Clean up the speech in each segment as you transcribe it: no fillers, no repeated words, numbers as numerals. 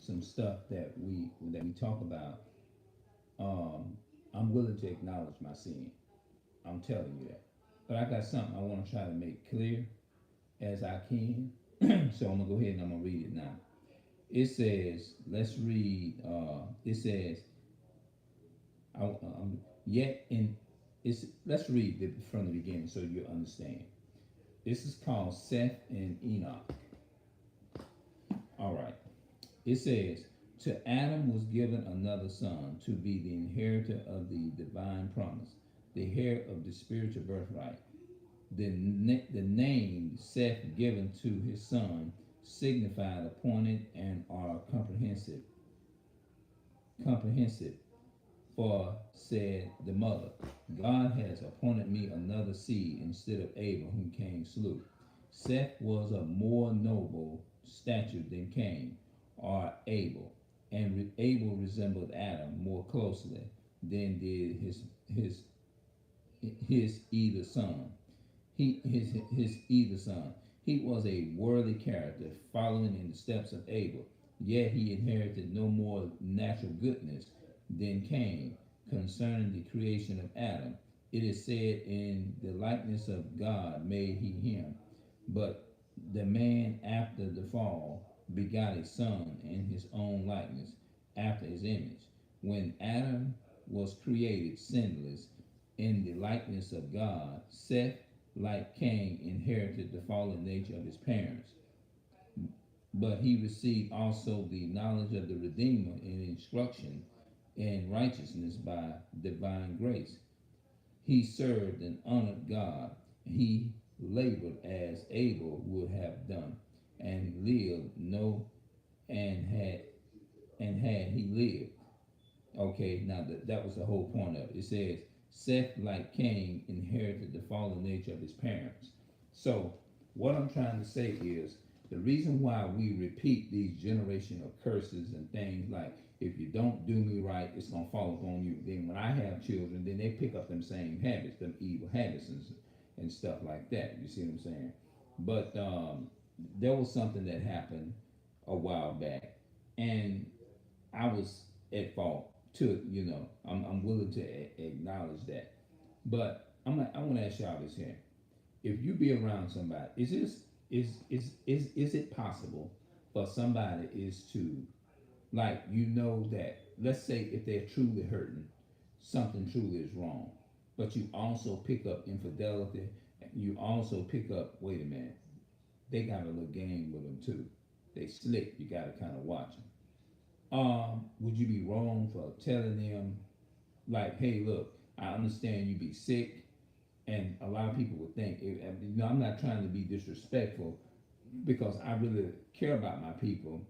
some stuff that we talk about, I'm willing to acknowledge my sin. I'm telling you that. But I got something I want to try to make clear as I can. So I'm gonna go ahead and I'm gonna read it now. It says, let's read. It says, yet in it's. Let's read it from the beginning so you understand. This is called Seth and Enoch. All right. It says, to Adam was given another son to be the inheritor of the divine promise, the heir of the spiritual birthright. The name Seth given to his son signified appointed and are comprehensive. For said the mother, God has appointed me another seed instead of Abel, whom Cain slew. Seth was of more noble stature than Cain or Abel, and Abel resembled Adam more closely than did his either son. His either son. He was a worthy character, following in the steps of Abel. Yet he inherited no more natural goodness than Cain. Concerning the creation of Adam, it is said, in the likeness of God made he him. But the man after the fall begot a son in his own likeness, after his image. When Adam was created sinless in the likeness of God, Seth, like Cain, inherited the fallen nature of his parents. But he received also the knowledge of the Redeemer and instruction in righteousness by divine grace. He served and honored God. He labored as Abel would have done, and lived no and had he lived. Okay, now that was the whole point of it. It says Seth, like Cain, inherited the fallen nature of his parents. So what I'm trying to say is the reason why we repeat these generational curses and things like, if you don't do me right, it's gonna fall upon you. Then when I have children, then they pick up them same habits, them evil habits and stuff like that. You see what I'm saying? But there was something that happened a while back, and I was at fault too. I'm willing to acknowledge that. But I want to ask y'all this here: if you be around somebody, is it possible for somebody is to, like, that, let's say if they're truly hurting, something truly is wrong, but you also pick up infidelity, you also pick up, wait a minute, they got a little game with them too. They slick. You got to kind of watch them. Would you be wrong for telling them, like, hey, look, I understand you be sick, and a lot of people would think, I'm not trying to be disrespectful because I really care about my people,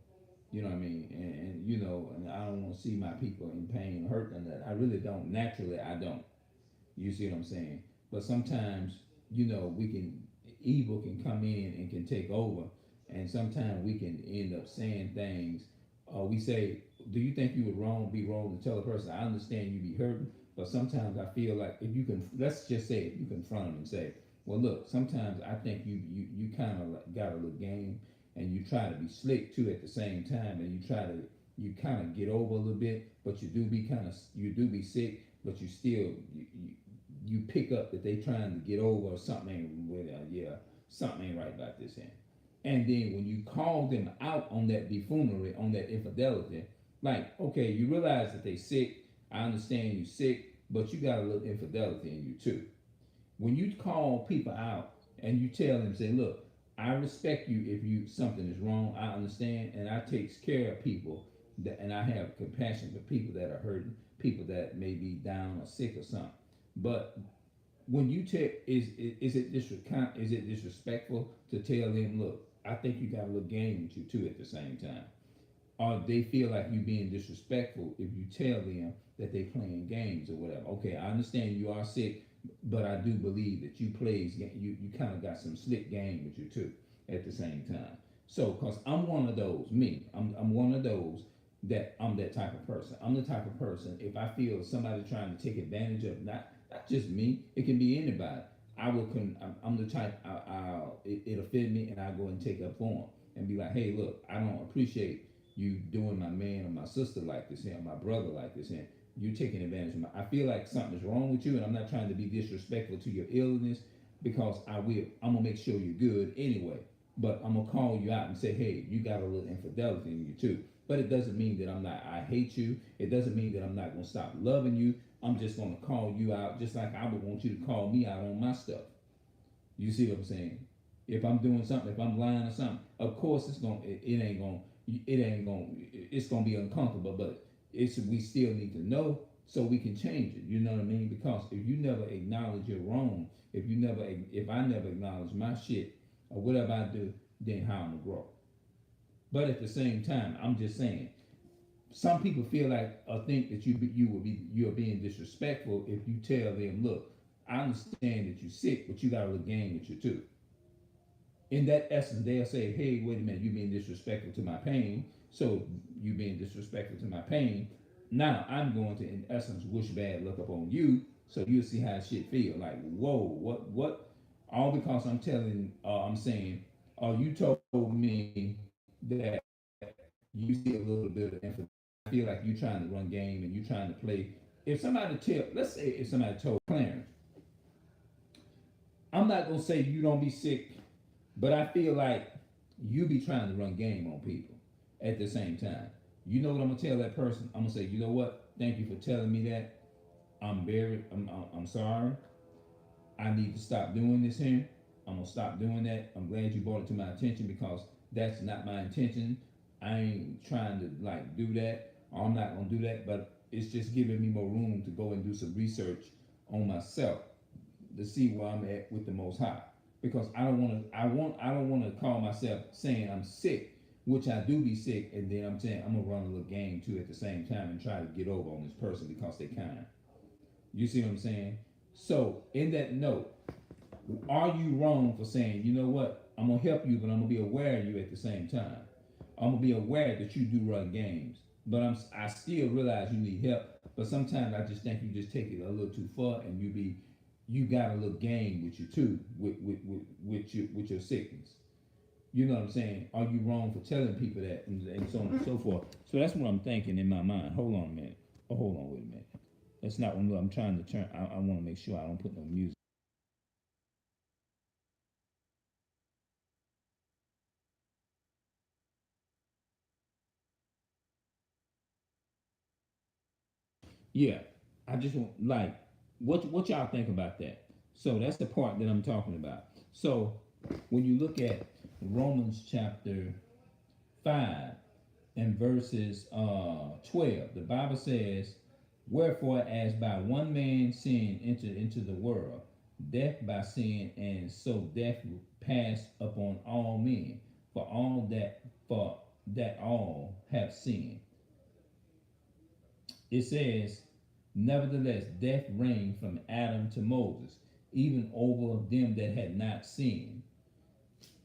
you know what I mean, and I don't want to see my people in pain, hurt, and that I really don't. Naturally, I don't. You see what I'm saying? But sometimes, we can evil can come in and can take over, and sometimes we can end up saying things. We say, "Do you think you would be wrong to tell a person? I understand you be hurting, but sometimes I feel like if you can, let's just say, if you confront them and say, well, look, sometimes I think you kind of like got a little game, and you try to be slick too at the same time, and you kind of get over a little bit, but you do be sick, but you still you pick up that they trying to get over, or something ain't with something ain't right about this end. And then when you call them out on that buffoonery, on that infidelity, like, okay, you realize that they sick. I understand you sick, but you got a little infidelity in you too. When you call people out and you tell them, say, look, I respect you if you something is wrong. I understand, and I takes care of people and I have compassion for people that are hurting, people that may be down or sick or something. But when you tell, is it disrespectful to tell them, look, I think you got a little game with you too at the same time, or they feel like you being disrespectful if you tell them that they playing games or whatever. Okay, I understand you are sick, but I do believe that you kind of got some slick game with you too at the same time. So, cause I'm one of those, I'm one of those that I'm that type of person. I'm the type of person, if I feel somebody trying to take advantage of, not just me, it can be anybody. I'm the type, it'll offend me, and I go and take up for them and be like, hey, look, I don't appreciate you doing my man or my sister like this here, my brother like this here. You taking advantage of my. I feel like something's wrong with you, and I'm not trying to be disrespectful to your illness because I will. I'm gonna make sure you're good anyway. But I'm gonna call you out and say, hey, you got a little infidelity in you too. But it doesn't mean that I'm not. I hate you. It doesn't mean that I'm not gonna stop loving you. I'm just gonna call you out, just like I would want you to call me out on my stuff. You see what I'm saying? If I'm doing something, if I'm lying or something, of course it ain't gonna, it's gonna be uncomfortable. But we still need to know so we can change it. You know what I mean? Because if you never acknowledge you're wrong, if I never acknowledge my shit or whatever I do, then how I'm gonna grow? But at the same time, I'm just saying, some people feel like or think that you're being disrespectful if you tell them, look, I understand that you're sick, but you got a little game with you too. In that essence, they'll say, hey, wait a minute, you being disrespectful to my pain, so you being disrespectful to my pain. Now I'm going to, in essence, wish bad luck upon you, so you'll see how shit feel. Like, whoa, what? All because I'm saying, oh, you told me that you see a little bit of empathy. I feel like you trying to run game and you trying to play. Let's say if somebody told Clarence, I'm not gonna say you don't be sick, but I feel like you be trying to run game on people at the same time. You know what I'm gonna tell that person? I'm gonna say, you know what? Thank you for telling me that. I'm sorry. I need to stop doing this here. I'm gonna stop doing that. I'm glad you brought it to my attention because that's not my intention. I ain't trying to like do that, or I'm not gonna do that. But it's just giving me more room to go and do some research on myself to see where I'm at with the Most High. Because I don't want to call myself saying I'm sick, which I do be sick, and then I'm saying I'm gonna run a little game too at the same time and try to get over on this person because they kind. You see what I'm saying? So in that note, are you wrong for saying, you know what, I'm gonna help you, but I'm gonna be aware of you at the same time. I'm gonna be aware that you do run games, but I still realize you need help. But sometimes I just think you just take it a little too far, and you got a little game with you too, with your sickness. You know what I'm saying? Are you wrong for telling people that, and so on and so forth? So that's what I'm thinking in my mind. Hold on a minute. Oh, hold on, wait a minute. That's not what I'm trying to turn. I want to make sure I don't put no music. Yeah, I just want like what y'all think about that. So that's the part that I'm talking about. So when you look at Romans chapter 5 and verses 12, the Bible says, wherefore as by one man sin entered into the world, death by sin, and so death passed upon all men, for that all have sinned. It says, nevertheless, death reigned from Adam to Moses, even over them that had not sinned,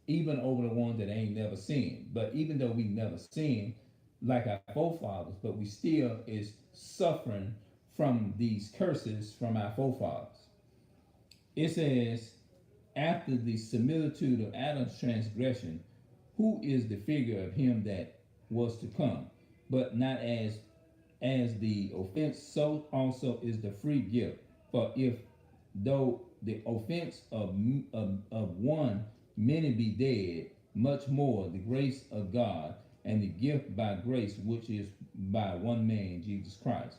even over the ones that ain't never sinned. But even though we never sinned like our forefathers, but we still is suffering from these curses from our forefathers. It says, after the similitude of Adam's transgression, who is the figure of him that was to come, but not as the offense, so also is the free gift. For if though the offense of one many be dead, much more the grace of God and the gift by grace, which is by one man, Jesus Christ,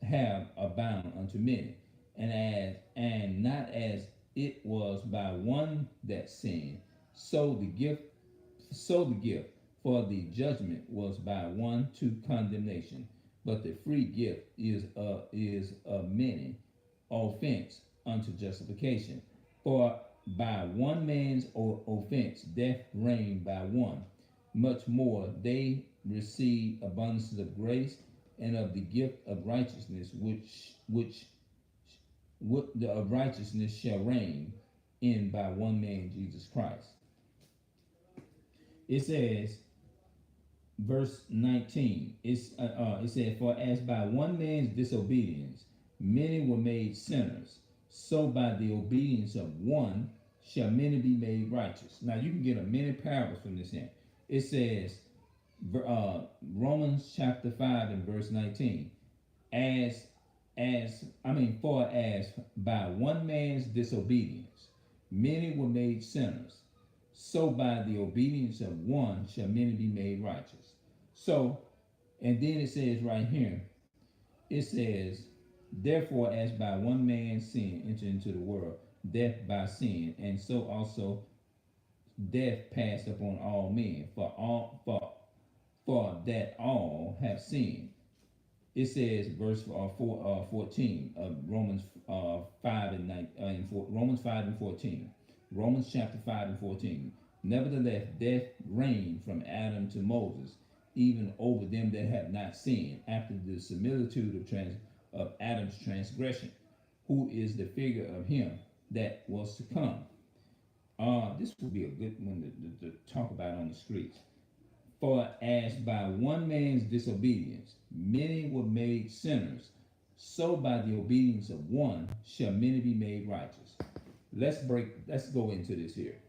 have abound unto many. And not as it was by one that sinned, so the gift for the judgment was by one to condemnation, but the free gift is of many offense unto justification. For by one man's offense death reigned by one, much more they receive abundance of grace and of the gift of righteousness, which what the of righteousness shall reign in by one man, Jesus Christ. It says, verse 19, it said, for as by one man's disobedience many were made sinners, so by the obedience of one shall many be made righteous. Now you can get a many parables from this end. It says, Romans chapter 5 and verse 19. As for as by one man's disobedience many were made sinners, so by the obedience of one shall many be made righteous. So, and then it says right here, it says, therefore, as by one man's sin entered into the world, death by sin, and so also death passed upon all men, for that all have sinned. It says, verse 14 of Romans 5 and 9, Romans 5 and 14. Romans chapter 5 and 14. Nevertheless, death reigned from Adam to Moses, even over them that have not sinned, after the similitude of Adam's transgression, who is the figure of him that was to come. This would be a good one to talk about on the streets. For as by one man's disobedience many were made sinners, so by the obedience of one shall many be made righteous. Let's go into this here.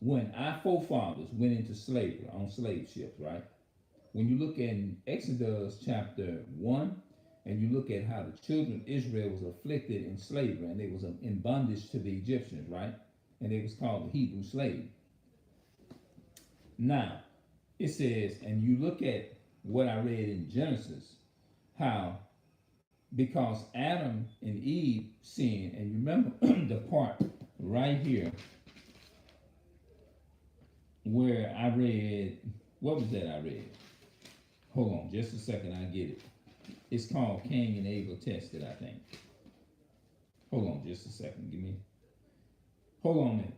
When our forefathers went into slavery on slave ships, right? When you look in Exodus chapter 1, and you look at how the children of Israel was afflicted in slavery, and they was in bondage to the Egyptians, right? And they was called the Hebrew slave. Now, it says, and you look at what I read in Genesis, how because Adam and Eve sinned, and you remember the part right here where I read, what was that I read? Hold on just a second, I get it. It's called Cain and Abel tested, I think. Hold on just a second, hold on a minute.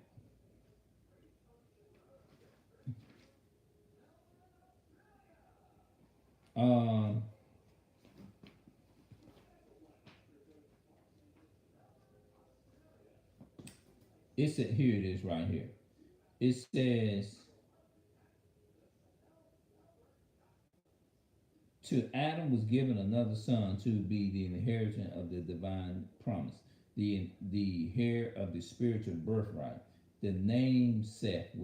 Here it is right here. It says, to Adam was given another son to be the inheritance of the divine promise, the heir of the spiritual birthright. The name Seth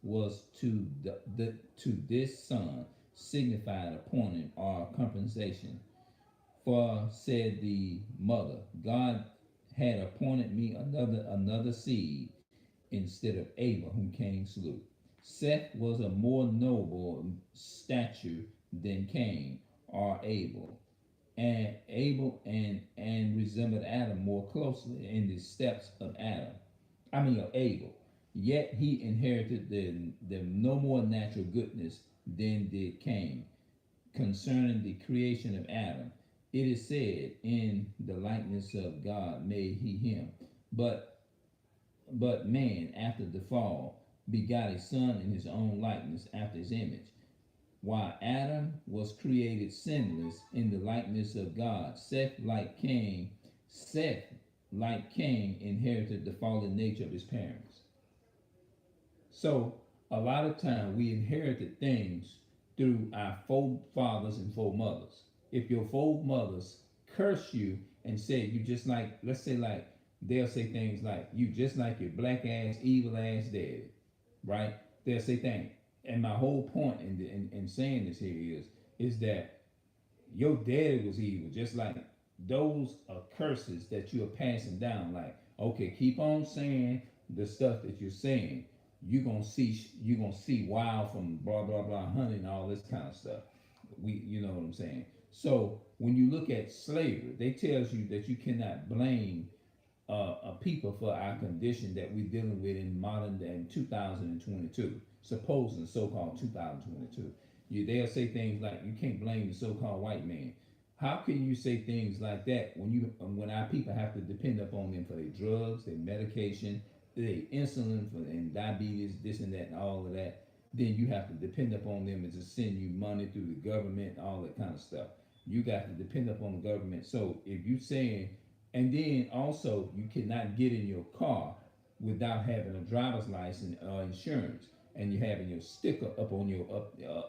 was to to this son signified appointed or compensation. For said the mother, God had appointed me another seed instead of Abel, whom Cain slew. Seth was a more noble stature than Cain or Abel, and resembled Adam more closely in the steps of Abel. Yet he inherited the no more natural goodness than did Cain. Concerning the creation of Adam, it is said, in the likeness of God made he him. But man, after the fall, begot a son in his own likeness, after his image. While Adam was created sinless in the likeness of God, Seth, like Cain, inherited the fallen nature of his parents. So, a lot of time we inherited things through our forefathers and foremothers. If your foremothers curse you and say you just like, let's say like, they'll say things like, you just like your black ass, evil ass daddy, right? They'll say things. And my whole point in saying this here is that your daddy was evil, just like those are curses that you are passing down. Like, okay, keep on saying the stuff that you're saying. You're gonna see wild from blah blah blah honey and all this kind of stuff. You know what I'm saying? So when you look at slavery, they tells you that you cannot blame a people for our condition that we're dealing with in modern day in 2022, supposing so-called 2022. They'll say things like you can't blame the so-called white man. How can you say things like that when our people have to depend upon them for their drugs, their medication, their insulin and diabetes, this and that, and all of that? Then you have to depend upon them and to send you money through the government, all that kind of stuff. You got to depend upon the government. So if you saying, and then also you cannot get in your car without having a driver's license or insurance, and you having your sticker up on your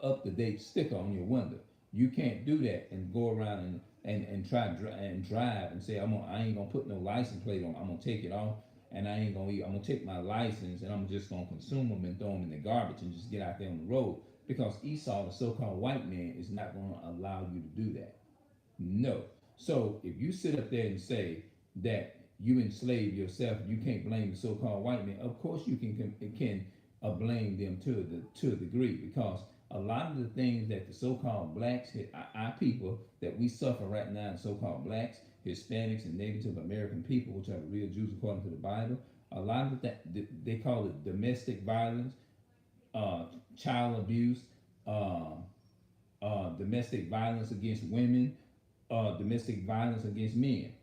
up to date sticker on your window. You can't do that and go around and try and drive and say I ain't gonna put no license plate on. I'm gonna take it off and I ain't gonna eat. I'm gonna take my license and I'm just gonna consume them and throw them in the garbage and just get out there on the road. Because Esau, the so-called white man, is not gonna allow you to do that. No. So if you sit up there and say that you enslave yourself, you can't blame the so-called white man. Of course, you can blame them to a degree, because a lot of the things that the so-called blacks, our people that we suffer right now, the so-called blacks, Hispanics, and Native American people, which are the real Jews according to the Bible, a lot of that they call it domestic violence, uh, child abuse, uh, domestic violence against women, domestic violence against men.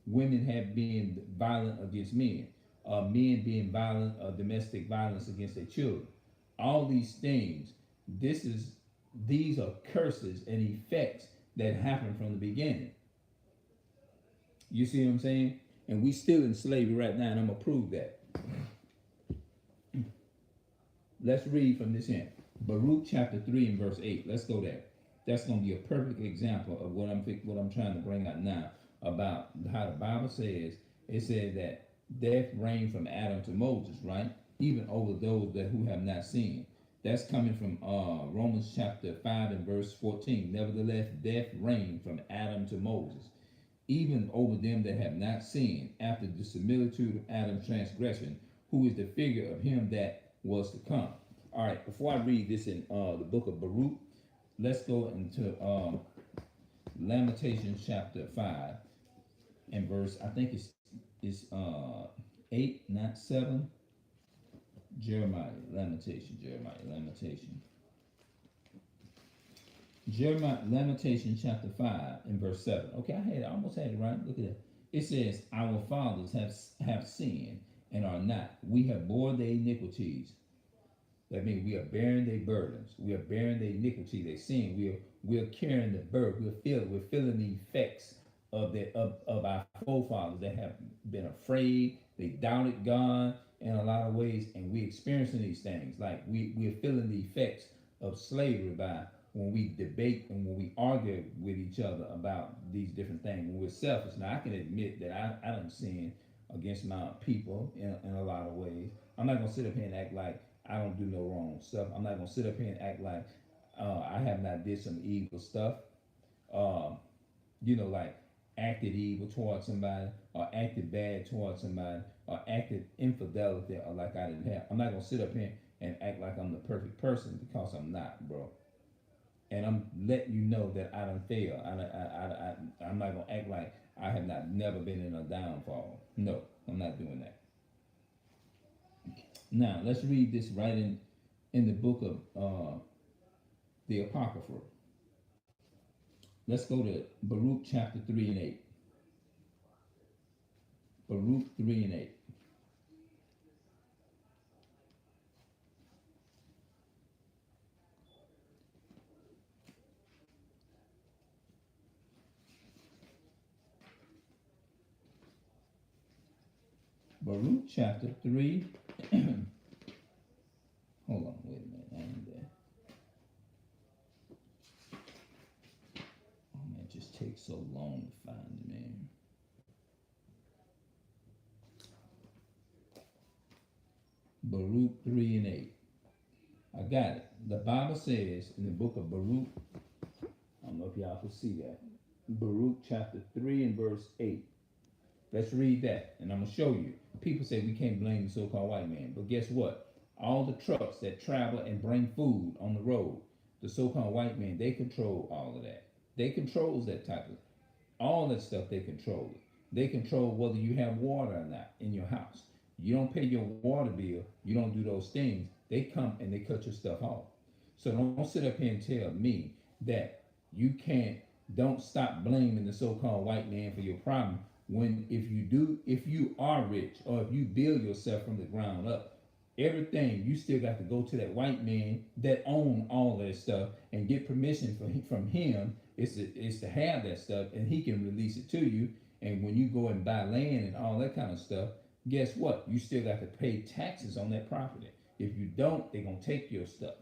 Women have been violent against men. Men being violent, domestic violence against their children. All these things, this is these are curses and effects that happen from the beginning. You see what I'm saying? And we still in slavery right now, and I'm gonna prove that. Let's read from this end. Baruch chapter 3 and verse 8. Let's go there. That's gonna be a perfect example of what I'm trying to bring out now about how the Bible says. It says that death reigned from Adam to Moses, right? Even over those that who have not sinned. That's coming from Romans chapter 5 and verse 14. Nevertheless, death reigned from Adam to Moses, even over them that have not sinned, after the similitude of Adam's transgression, who is the figure of him that was to come. All right, before I read this in the book of Baruch, let's go into Lamentations chapter 5 and verse, I think it's 8, not 7. Lamentation. Lamentation chapter 5 and verse 7. Okay, I almost had it right. Look at that. It says, our fathers have sinned and are not. We have borne their iniquities. That means we are bearing their burdens. We are bearing their iniquity, their sin. We are carrying the burden. We're feeling the effects of our forefathers that have been afraid. They doubted God in a lot of ways, and we experiencing these things. Like we're feeling the effects of slavery by when we debate and when we argue with each other about these different things. When we're selfish. Now I can admit that I don't sin against my people in a lot of ways. I'm not gonna sit up here and act like I don't do no wrong stuff. I'm not gonna sit up here and act like I have not did some evil stuff. Like acted evil towards somebody, or acted bad towards somebody, or acted infidelity, or like I didn't have. I'm not gonna sit up here and act like I'm the perfect person, because I'm not, bro. And I'm letting you know that I don't fail. I'm not gonna act like I have never been in a downfall. No, I'm not doing that. Now let's read this right in the book of the Apocrypha. Let's go to Baruch chapter 3 and 8. Baruch 3 and 8. Baruch chapter 3. Hold on, wait a minute. I ain't there. Oh man, it just takes so long to find it, man. Baruch 3 and 8. I got it. The Bible says in the book of Baruch, I don't know if y'all can see that. Baruch chapter 3 and verse 8. Let's read that, and I'm going to show you. People say we can't blame the so-called white man, but guess what? All the trucks that travel and bring food on the road, the so-called white man, they control all of that. They control that type of, all that stuff, they control it. They control whether you have water or not in your house. You don't pay your water bill, you don't do those things, they come and they cut your stuff off. So don't sit up here and tell me that don't stop blaming the so-called white man for your problem, when if you are rich, or if you build yourself from the ground up, everything, you still got to go to that white man that own all that stuff and get permission from him is to have that stuff, and he can release it to you. And when you go and buy land and all that kind of stuff, guess what? You still got to pay taxes on that property. If you don't, they're gonna take your stuff.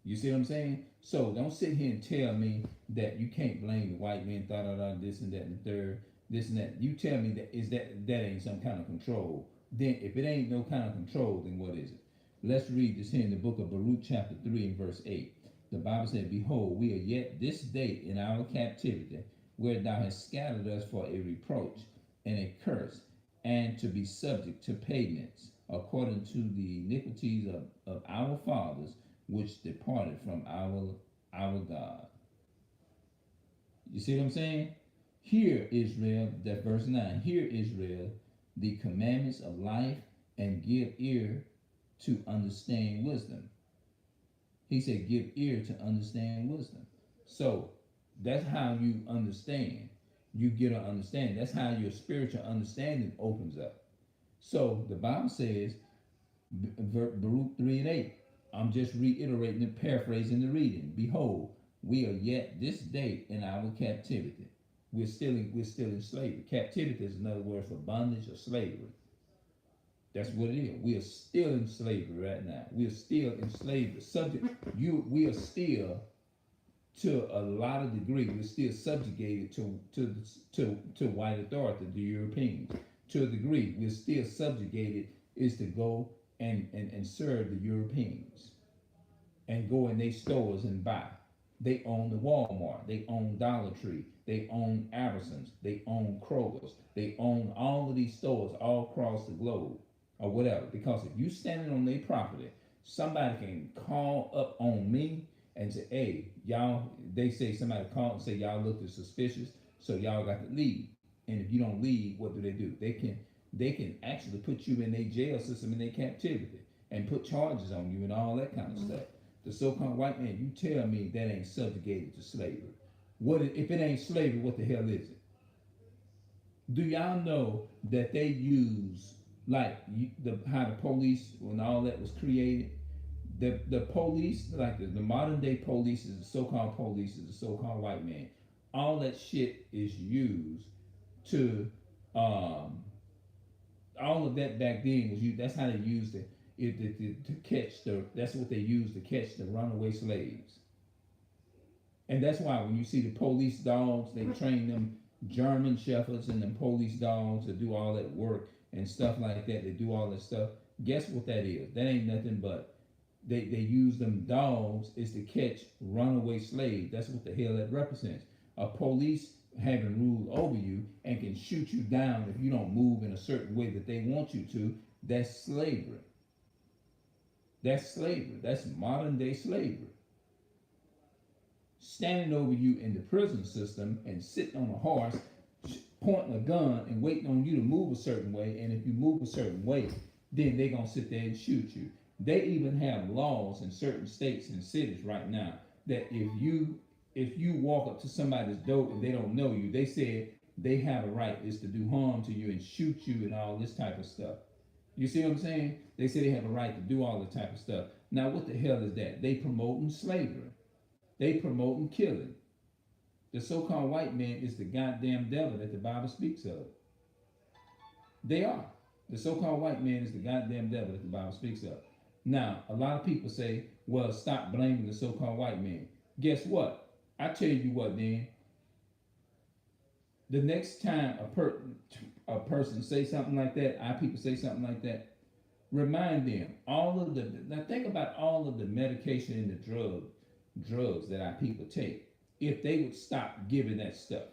You see what I'm saying? So don't sit here and tell me that you can't blame the white man, this and that and the third, this and that. You tell me that ain't some kind of control then if it ain't no kind of control, then what is it? Let's read this here in the book of Baruch, chapter 3 and verse 8. The Bible said, behold, we are yet this day in our captivity, where thou hast scattered us for a reproach and a curse, and to be subject to payments, according to the iniquities of our fathers, which departed from our God. You see what I'm saying? Hear, Israel, that verse 9, hear, Israel, the commandments of life, and give ear to understand wisdom. He said, give ear to understand wisdom. So that's how you understand. You get an understanding. That's how your spiritual understanding opens up. So the Bible says, Baruch 3 and 8, I'm just reiterating and paraphrasing the reading. Behold, we are yet this day in our captivity. We're still in slavery. Captivity is another word for bondage or slavery. That's what it is. We are still in slavery right now. We are still in slavery. We are still, to a lot of degree, we're still subjugated to white authority, the Europeans. To a degree, we're still subjugated is to go and serve the Europeans and go in their stores and buy. They own the Walmart. They own Dollar Tree. They own Albertsons. They own Kroger's. They own all of these stores all across the globe or whatever. Because if you standing on their property, somebody can call up on me and say, hey, y'all, they say somebody called and say y'all look suspicious, so y'all got to leave. And if you don't leave, what do? They can actually put you in their jail system, in their captivity, and put charges on you and all that kind of stuff. The so-called white man, you tell me that ain't subjugated to slavery. If it ain't slavery, what the hell is it? Do y'all know that they use, like, how the police, when all that was created, the police, like the modern day police is the so-called police is the so-called white man. All that shit is used to, all of that back then was used. That's how they used it to catch that's what they used to catch the runaway slaves. And that's why when you see the police dogs, they train them German shepherds and them police dogs to do all that work and stuff like that. They do all that stuff. Guess what that is? That ain't nothing but they use them dogs is to catch runaway slaves. That's what the hell that represents. A police having rule over you and can shoot you down if you don't move in a certain way that they want you to. That's slavery. That's slavery. That's modern day slavery. Standing over you in the prison system and sitting on a horse, pointing a gun and waiting on you to move a certain way. And if you move a certain way, then they're going to sit there and shoot you. They even have laws in certain states and cities right now that if you walk up to somebody's door and they don't know you, they said they have a right is to do harm to you and shoot you and all this type of stuff. You see what I'm saying? They say they have a right to do all the type of stuff. Now, what the hell is that? They promoting slavery. They promoting killing. The so-called white man is the goddamn devil that the Bible speaks of. They are. The so-called white man is the goddamn devil that the Bible speaks of. Now, a lot of people say, well, stop blaming the so-called white man. Guess what? I tell you what, then. The next time a person say something like that, our people say something like that, remind them now think about all of the medication and the drugs that our people take, if they would stop giving that stuff.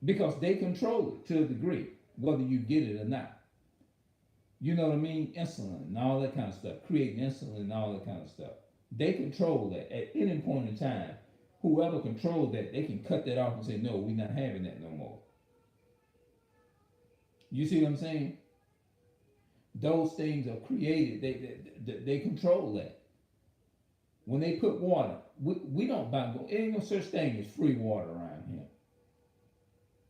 Because they control it to a degree, whether you get it or not. You know what I mean? Insulin and all that kind of stuff, creating insulin and all that kind of stuff. They control that at any point in time. Whoever controls that, they can cut that off and say, no, we're not having that no more. You see what I'm saying? Those things are created. They control that. When they put water, we don't buy, ain't no such thing as free water around here.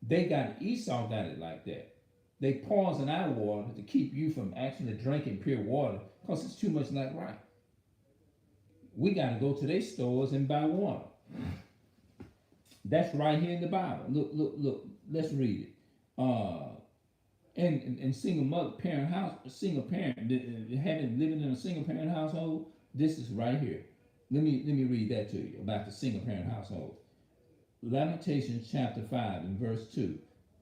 They got it, Esau got it like that. They poison our water to keep you from actually drinking pure water because it's too much like right. We got to go to their stores and buy water. That's right here in the Bible. Look. Let's read it. And single parent, living in a single parent household. This is right here. Let me read that to you about the single parent household. Lamentations chapter 5 and verse 2.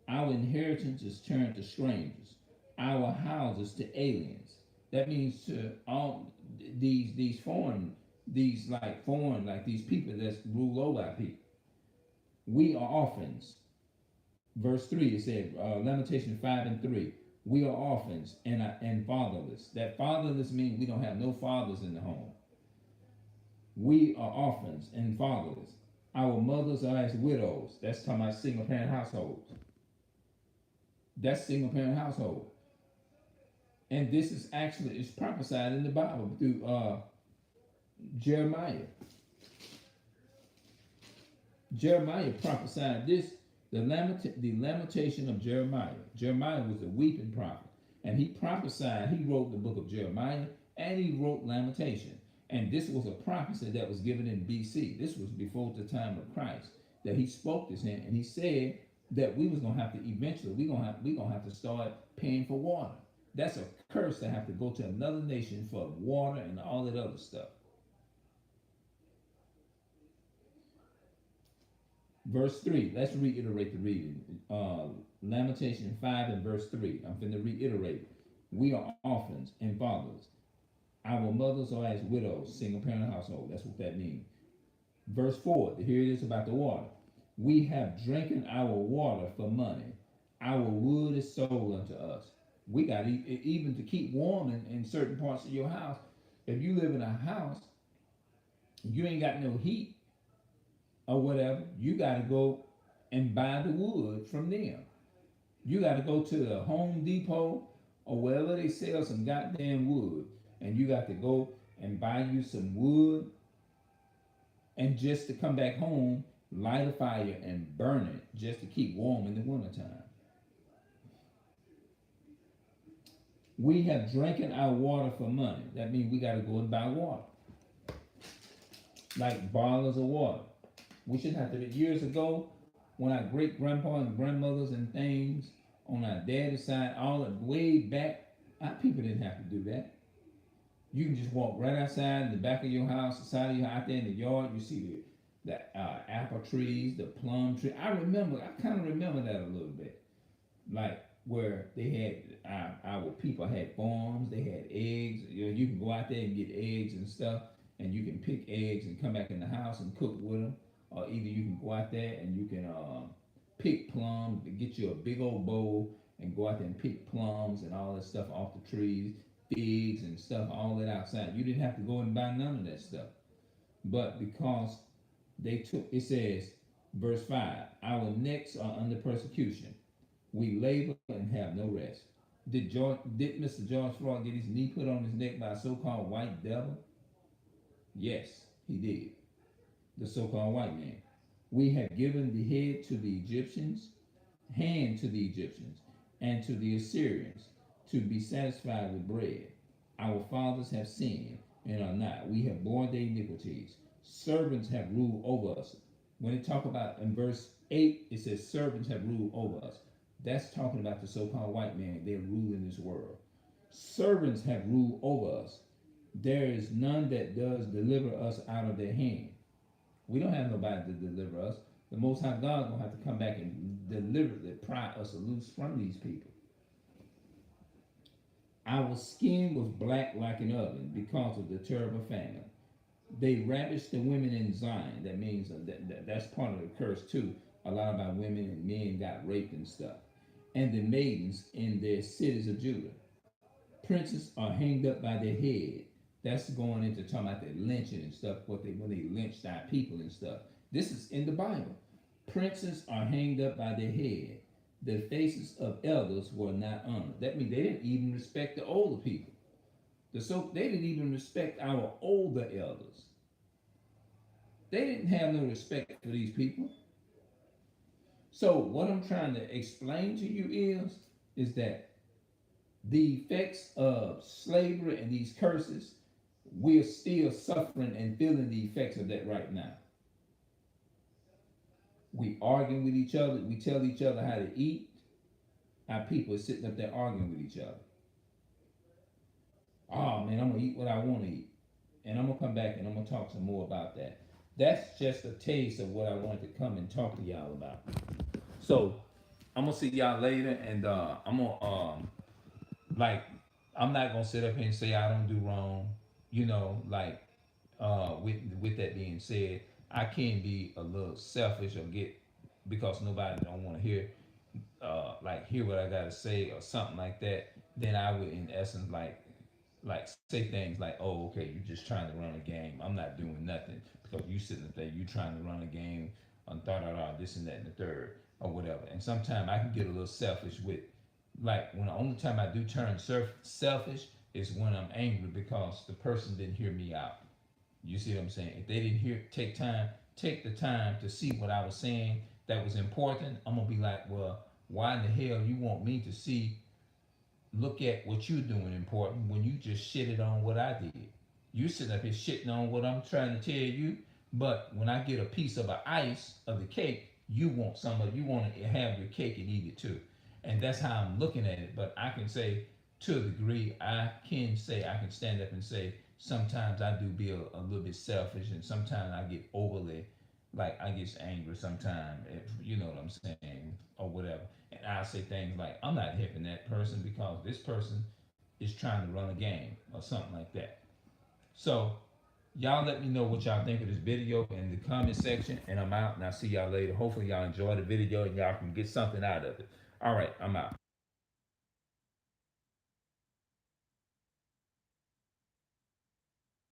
Our inheritance is turned to strangers. our houses to aliens. That means to all these foreign, like these people that rule over our people. We are orphans. Verse 3, it said, Lamentation 5 and 3. We are orphans and fatherless. That fatherless means we don't have no fathers in the home. We are orphans and fatherless. Our mothers are as widows. That's talking about single parent households. That's single parent household. And this is actually, it's prophesied in the Bible through Jeremiah. Jeremiah prophesied this, the lamentation of Jeremiah. Jeremiah was a weeping prophet. And he prophesied, he wrote the book of Jeremiah, and he wrote Lamentation. And this was a prophecy that was given in BC. This was before the time of Christ, that he spoke this in, and he said that we was gonna have to eventually, we gonna have to start paying for water. That's a curse to have to go to another nation for water and all that other stuff. Verse 3, let's reiterate the reading. Lamentation 5 and verse 3. I'm going to reiterate. We are orphans and fathers. Our mothers are as widows, single parent household. That's what that means. Verse 4, here it is about the water. We have drinking our water for money. Our wood is sold unto us. We got even to keep warm in certain parts of your house. If you live in a house, you ain't got no heat or whatever, you got to go and buy the wood from them. You got to go to the Home Depot or wherever they sell some goddamn wood, and you got to go and buy you some wood, and just to come back home, light a fire and burn it just to keep warm in the wintertime. We have drinking our water for money. That means we got to go and buy water, like bottles of water. We shouldn't have to. Years ago, when our great grandpa and grandmothers and things on our daddy's side, all the way back, our people didn't have to do that. You can just walk right outside in the back of your house, the side of your house, out there in the yard. You see the apple trees, the plum tree. I kind of remember that a little bit, like where they had our people had farms, they had eggs. You can go out there and get eggs and stuff, and you can pick eggs and come back in the house and cook with them. Or either you can go out there and you can pick plums, get you a big old bowl and go out there and pick plums and all that stuff off the trees, figs and stuff, all that outside. You didn't have to go and buy none of that stuff. But because they took, it says, verse 5, our necks are under persecution. We labor and have no rest. Did Mr. George Floyd get his knee put on his neck by a so-called white devil? Yes, he did. The so-called white man. We have given the head to the Egyptians, hand to the Egyptians, and to the Assyrians to be satisfied with bread. Our fathers have sinned and are not. We have borne their iniquities. Servants have ruled over us. When it talk about in verse 8, it says servants have ruled over us. That's talking about the so-called white man. They're ruling this world. Servants have ruled over us. There is none that does deliver us out of their hand. We don't have nobody to deliver us. The Most High God is going to have to come back and deliberately pry us loose from these people. Our skin was black like an oven because of the terrible famine. They ravished the women in Zion. That means that's part of the curse too. A lot of our women and men got raped and stuff. And the maidens in their cities of Judah. Princes are hanged up by their head. That's going into talking about the lynching and stuff, when they lynched our people and stuff. This is in the Bible. Princes are hanged up by their head. The faces of elders were not honored. That means they didn't even respect the older people. They didn't even respect our older elders. They didn't have no respect for these people. So what I'm trying to explain to you is that the effects of slavery and these curses, we're still suffering and feeling the effects of that right now. We arguing with each other. We tell each other how to eat. Our people are sitting up there arguing with each other. Oh man, I'm going to eat what I want to eat. And I'm going to come back and I'm going to talk some more about that. That's just a taste of what I wanted to come and talk to y'all about. So I'm going to see y'all later, and I'm going to like I'm not gonna sit up here and say I don't do wrong. You know, like with that being said, I can be a little selfish or get because nobody don't want to hear like hear what I gotta say or something like that. Then I would in essence like say things like, oh, okay, you're just trying to run a game. I'm not doing nothing because you sitting there, you trying to run a game on da da da, this and that and the third or whatever. And sometimes I can get a little selfish with, like when the only time I do turn selfish is when I'm angry because the person didn't hear me out. You see what I'm saying? If they didn't take the time to see what I was saying that was important, I'm gonna be like, well, why in the hell you want me to see look at what you're doing important when you just shitted on what I did. You sitting up here shitting on what I'm trying to tell you, but when I get a piece of the ice of the cake, you want to have your cake and eat it too. And that's how I'm looking at it. But I can say to a degree, I can stand up and say sometimes I do be a little bit selfish and sometimes I get overly like I get angry sometimes if you know what I'm saying or whatever. And I say things like, I'm not helping that person because this person is trying to run a game or something like that. So, y'all let me know what y'all think of this video in the comment section. And I'm out and I'll see y'all later. Hopefully, y'all enjoy the video and y'all can get something out of it. All right, I'm out.